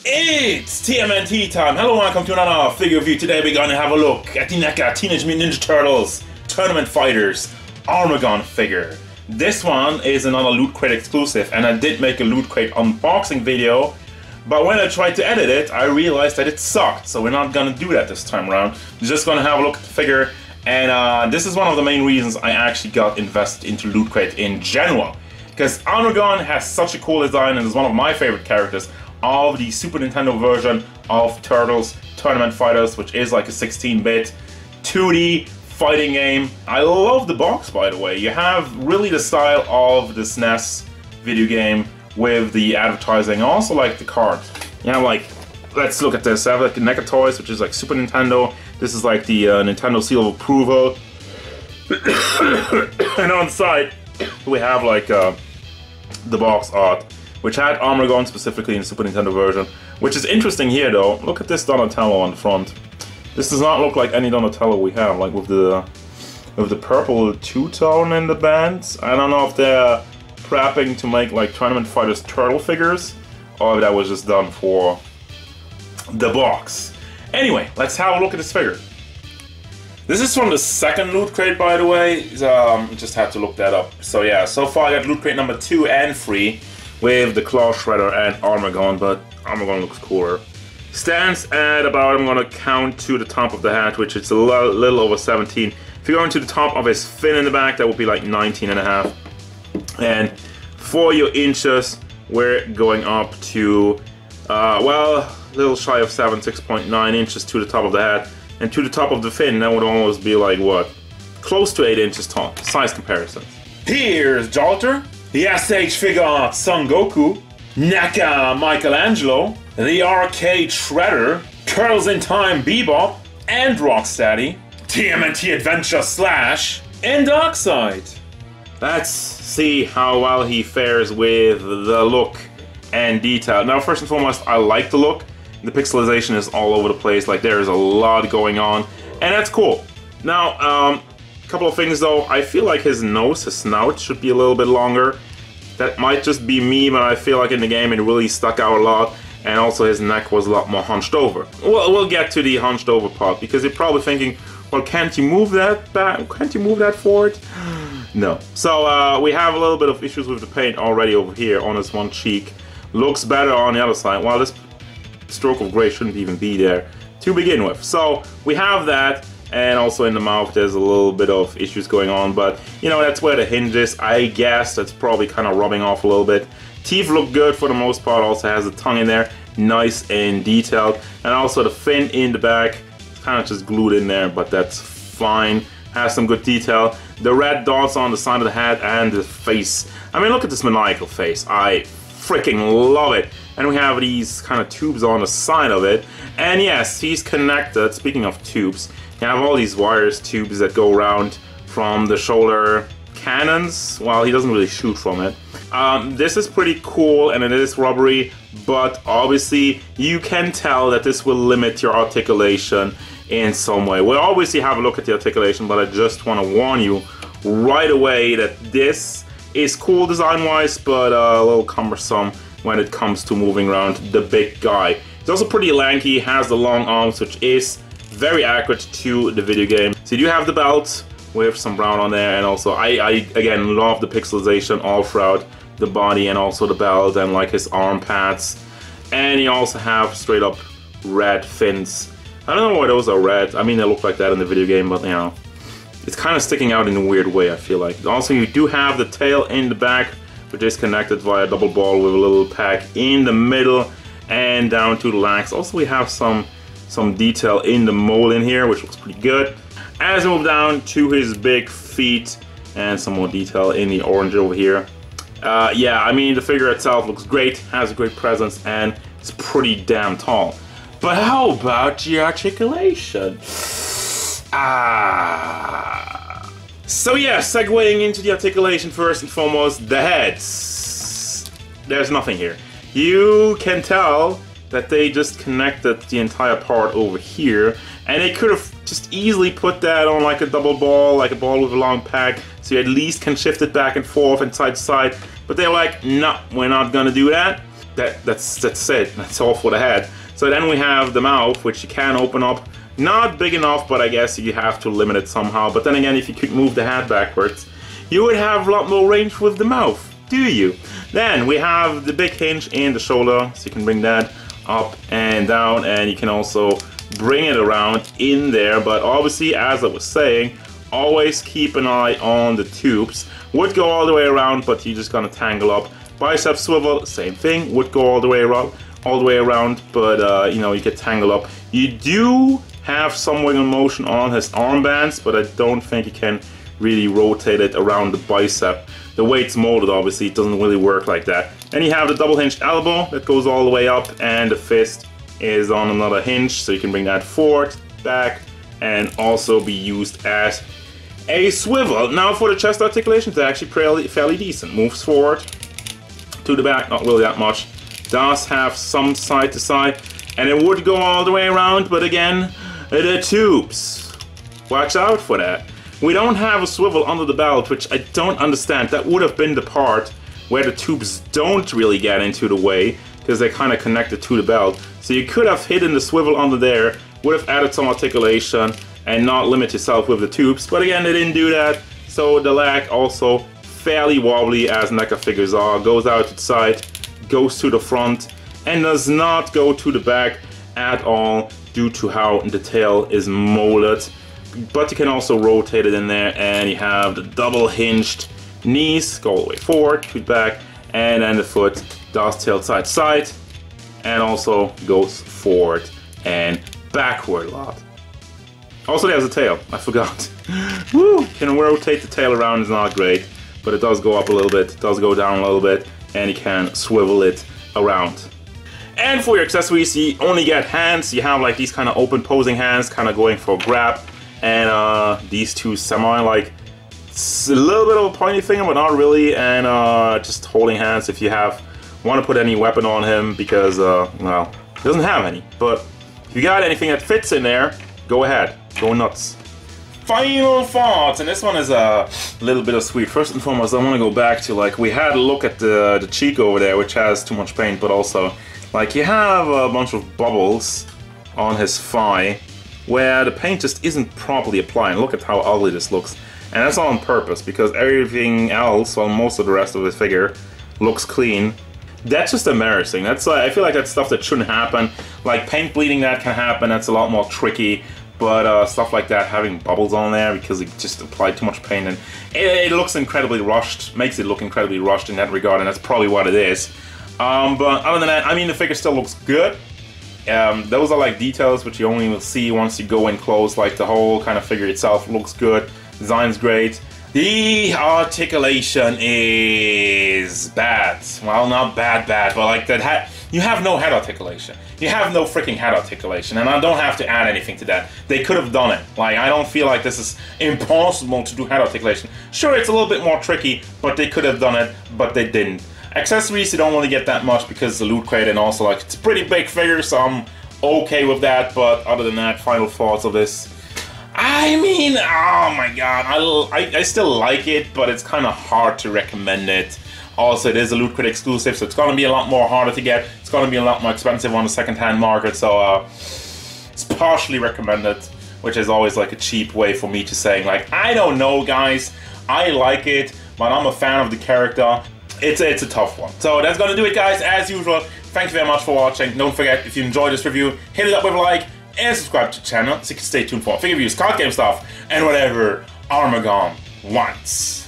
It's TMNT time. Hello and welcome to another figure review. Today we're going to have a look at the Neca Teenage Mutant Ninja Turtles Tournament Fighters Armaggon figure. This one is another Loot Crate exclusive, and I did make a Loot Crate unboxing video, but when I tried to edit it, I realized that it sucked, so we're not going to do that this time around. We're just going to have a look at the figure, and this is one of the main reasons I actually got invested into Loot Crate in general. Because Armaggon has such a cool design and is one of my favorite characters of the Super Nintendo version of Turtles Tournament Fighters, which is like a 16-bit 2D fighting game. I love the box, by the way. You have really the style of the SNES video game with the advertising. I also like the card. You have like, let's look at this. I have like the Neca toys, which is like Super Nintendo. This is like the Nintendo seal of approval. And on the side, we have like the box art, which had Armaggon specifically in the Super Nintendo version. Which is interesting here though. Look at this Donatello on the front. This does not look like any Donatello we have, like with the purple two-tone in the bands. I don't know if they're prepping to make like Tournament Fighters turtle figures, or if that was just done for the box. Anyway, let's have a look at this figure. This is from the second Loot Crate, by the way. Just had to look that up. So yeah, so far I got Loot Crate number 2 and 3 with the Claw Shredder and Armaggon, but Armaggon looks cooler. Stands at about, I'm gonna count to the top of the hat, which is a little over 17. If you go into the top of his fin in the back, that would be like 19 and a half. And for your inches, we're going up to, well, a little shy of 7, 6.9 inches to the top of the hat. And to the top of the fin, that would almost be like, what? Close to 8 inches tall. Size comparison. Here's Jolter, the SH Figure Art Son Goku, Neca Michelangelo, the Arcade Shredder, Turtles in Time Bebop, and Rocksteady, TMNT Adventure Slash, and Darkseid. Let's see how well he fares with the look and detail. Now, first and foremost, I like the look. The pixelization is all over the place, like there is a lot going on, and that's cool. Now, a couple of things though. I feel like his nose, his snout should be a little bit longer. That might just be me, but I feel like in the game it really stuck out a lot, and also his neck was a lot more hunched over. Well, we'll get to the hunched over part, because you're probably thinking, well, can't you move that back? Can't you move that forward? No. So we have a little bit of issues with the paint already over here on his one cheek. Looks better on the other side. Well, this stroke of gray shouldn't even be there to begin with. So we have that, and also in the mouth there's a little bit of issues going on, but you know, that's where the hinge is. I guess that's probably kind of rubbing off a little bit. Teeth look good for the most part. Also has a tongue in there, nice and detailed, and also the fin in the back, kind of just glued in there, but that's fine. Has some good detail. The red dots on the side of the head and the face. I mean, look at this maniacal face. I freaking love it. And we have these kind of tubes on the side of it. And yes, he's connected. Speaking of tubes, you have all these wires, tubes that go around from the shoulder cannons. Well, he doesn't really shoot from it. This is pretty cool, and it is rubbery, but obviously you can tell that this will limit your articulation in some way. We'll obviously have a look at the articulation, but I just want to warn you right away that this is cool design-wise, but a little cumbersome when it comes to moving around the big guy. He's also pretty lanky, has the long arms, which is very accurate to the video game. So you do have the belt with some brown on there, and also I again love the pixelization all throughout the body, and also the belt and like his arm pads. And you also have straight up red fins. I don't know why those are red. I mean, they look like that in the video game, but you know, it's kind of sticking out in a weird way, I feel like. Also, you do have the tail in the back, which is connected via a double ball with a little pack in the middle and down to the legs. Also, we have some detail in the mole in here, which looks pretty good. As we move down to his big feet, and some more detail in the orange over here. Yeah, I mean, the figure itself looks great, has a great presence, and it's pretty damn tall. But how about the articulation? So yeah, segueing into the articulation, first and foremost, the heads. There's nothing here. You can tell that they just connected the entire part over here, and they could have just easily put that on like a double ball, like a ball with a long pack, so you at least can shift it back and forth and side to side, but they're like, no, we're not gonna do that. that's it. That's all for the head. So then we have the mouth, which you can open up. Not big enough, but I guess you have to limit it somehow. But then again, if you could move the head backwards, you would have a lot more range with the mouth, do you? Then we have the big hinge in the shoulder, so you can bring that up and down, and you can also bring it around in there. But obviously, as I was saying, always keep an eye on the tubes. Would go all the way around, but you're just gonna tangle up. Bicep swivel, same thing, would go all the way around, but you know, you get tangled up. You do have some wiggle motion on his armbands, but I don't think you can really rotate it around the bicep. The way it's molded, obviously, it doesn't really work like that. And you have the double hinged elbow that goes all the way up, and the fist is on another hinge, so you can bring that forward, back, and also be used as a swivel. Now for the chest articulation, it's actually fairly decent. Moves forward, to the back, not really that much. Does have some side to side, and it would go all the way around, but again, the tubes. Watch out for that. We don't have a swivel under the belt, which I don't understand. That would have been the part where the tubes don't really get into the way, because they're kind of connected to the belt. So you could have hidden the swivel under there, would have added some articulation, and not limit yourself with the tubes. But again, they didn't do that. So the leg also fairly wobbly, as Neca figures are. Goes out to the side, goes to the front, and does not go to the back at all due to how the tail is molded. But you can also rotate it in there, and you have the double hinged knees, go all the way forward, to the back, and then the foot does tilt side to side, and also goes forward and backward a lot. Also there's a tail, I forgot. Woo! Can rotate the tail around, it's not great, but it does go up a little bit, it does go down a little bit, and you can swivel it around. And for your accessories, you only get hands. You have like these kind of open posing hands, kind of going for grab, and these two semi like, it's a little bit of a pointy thing, but not really, and just holding hands if you want to put any weapon on him, because well, he doesn't have any. But if you got anything that fits in there, go ahead, go nuts. Final thoughts, and this one is a little bit of sweet. First and foremost, I want to go back to, like, we had a look at the cheek over there, which has too much paint, but also, like, you have a bunch of bubbles on his thigh where the paint just isn't properly applied. Look at how ugly this looks. And that's all on purpose, because everything else, well, most of the rest of the figure looks clean. That's just embarrassing. That's I feel like that's stuff that shouldn't happen. Like, paint bleeding, that can happen, that's a lot more tricky. But stuff like that, having bubbles on there because it just applied too much paint, and it looks incredibly rushed, makes it look incredibly rushed in that regard, and that's probably what it is. But other than that, I mean, the figure still looks good. Those are like details which you only will see once you go in close. Like, the whole kind of figure itself looks good, design's great. The articulation is bad. Well, not bad, but like that you have no head articulation. You have no freaking head articulation, and I don't have to add anything to that. They could have done it. Like, I don't feel like this is impossible to do head articulation. Sure, it's a little bit more tricky, but they could have done it, but they didn't. Accessories, you don't really get that much because the Loot Crate, and also, like, it's a pretty big figure, so I'm okay with that. But other than that, final thoughts of this. I mean, oh my god, I still like it, but it's kind of hard to recommend it. Also, it is a Loot Crate exclusive, so it's going to be a lot more harder to get. It's going to be a lot more expensive on the second-hand market, so it's partially recommended, which is always like a cheap way for me to saying, like, I don't know, guys, I like it, but I'm a fan of the character. It's a tough one. So that's going to do it, guys, as usual. Thank you very much for watching. Don't forget, if you enjoyed this review, hit it up with a like, and subscribe to the channel so you can stay tuned for figure reviews, card game stuff, and whatever Armaggon wants.